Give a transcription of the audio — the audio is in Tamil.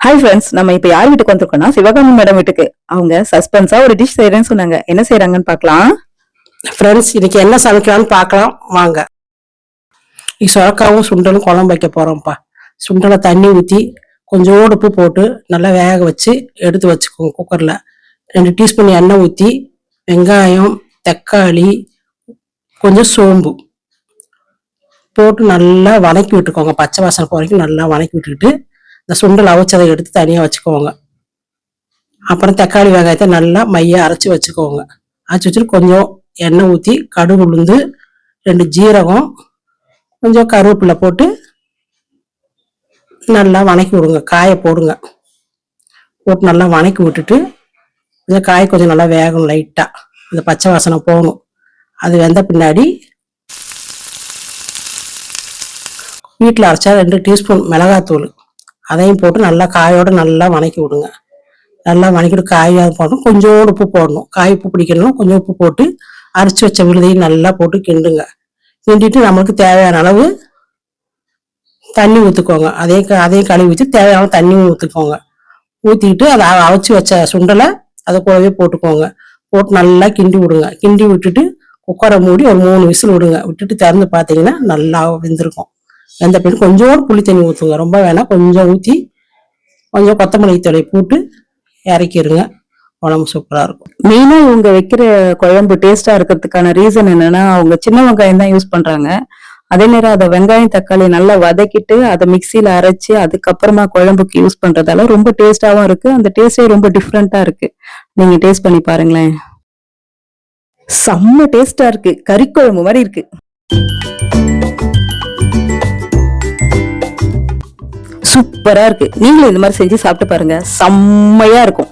ஹாய் ஃப்ரெண்ட்ஸ், நம்ம இப்ப யார் வீட்டுக்கு வந்திருக்கோம்னா சிவகாமி மேடம் வீட்டுக்கு. அவங்க சஸ்பென்ஸா ஒரு டிஷ் செய்யறேன்னு சொன்னாங்க. என்ன செய்யறாங்கன்னு பாக்கலாம். ஃப்ரெண்ட்ஸ், இன்னைக்கு என்ன சமைக்கலாம்னு பார்க்கலாம் வாங்க. சுரக்காவும் சுண்டலும் குழம்பு வைக்க போறோம்ப்பா. சுண்டலை தண்ணி ஊற்றி கொஞ்சோடு உப்பு போட்டு நல்லா வேக வச்சு எடுத்து வச்சுக்கோங்க. குக்கரில் 2 டீஸ்பூன் எண்ணெய் ஊற்றி வெங்காயம், தக்காளி, கொஞ்சம் சோம்பு போட்டு நல்லா வதக்கி விட்டுக்கோங்க. பச்சை வாசனை போகிற வரைக்கும் நல்லா வதக்கி விட்டுக்கிட்டு இந்த சுண்டல் அவிச்சதை எடுத்து தனியாக வச்சுக்கோங்க. அப்புறம் தக்காளி வெங்காயத்தை நல்லா மையாக அரைச்சி வச்சுக்கோங்க. அரைச்சி வச்சுட்டு கொஞ்சம் எண்ணெய் ஊற்றி கடுகு உளுந்து 2 ஜீரகம் கொஞ்சம் கருவேப்பிலை போட்டு நல்லா வதக்கி விடுங்க. காயை போடுங்க. போட்டு நல்லா வதக்கி விட்டுட்டு இந்த காய் கொஞ்சம் நல்லா வேகணும். லைட்டாக இந்த பச்சை வாசனை போகணும். அது வெந்த பின்னாடி வீட்டில் அரைச்சா 2 டீஸ்பூன் மிளகாத்தூள் அதையும் போட்டு நல்லா காயோடு நல்லா வதக்கி விடுங்க. நல்லா வதக்கிட்டு காயாக போடணும். கொஞ்சோடு உப்பு போடணும். காய் உப்பு பிடிக்கணும். கொஞ்சம் உப்பு போட்டு அரைச்சி வச்ச விழுதையும் நல்லா போட்டு கிண்டுங்க. கிண்டிட்டு நம்மளுக்கு தேவையான அளவு தண்ணி ஊற்றிக்கோங்க. அதையும் கழுவி வச்சு தேவையான தண்ணியும் ஊற்றிக்கோங்க. ஊற்றிக்கிட்டு அதை அவிச்சு வச்ச சுண்டலை அதை கூடவே போட்டுக்கோங்க. போட்டு நல்லா கிண்டி விடுங்க. கிண்டி விட்டுட்டு குக்கரை மூடி ஒரு 3 விசில் விடுங்க. விட்டுட்டு திறந்து பார்த்தீங்கன்னா நல்லா வெந்திருக்கும். வெந்த பிறகு கொஞ்சோடு புளி தண்ணி ஊற்றுங்க. ரொம்ப வேணாம், கொஞ்சம் ஊற்றி கொஞ்சம் கொத்தமல்லி தழை போட்டு இறக்கிடுங்க. குழம்பு சூப்பராக இருக்கும். மெயினா இவங்க வைக்கிற குழம்பு டேஸ்டா இருக்கிறதுக்கான ரீசன் என்னன்னா, அவங்க சின்ன வெங்காயம் தான் யூஸ் பண்றாங்க. அதே நேரம் அதை வெங்காயம் தக்காளி நல்லா வதக்கிட்டு அதை மிக்சியில அரைச்சு அதுக்கப்புறமா குழம்புக்கு யூஸ் பண்றதால ரொம்ப டேஸ்டாவும் இருக்கு. அந்த டேஸ்டே ரொம்ப டிஃப்ரெண்டா இருக்கு. நீங்க டேஸ்ட் பண்ணி பாருங்களேன். செம்ம டேஸ்டா இருக்கு. கறி குழம்பு மாதிரி இருக்கு. சூப்பரா இருக்கு. நீங்களும் இந்த மாதிரி செஞ்சு சாப்பிட்டு பாருங்க. செம்மையா இருக்கும்.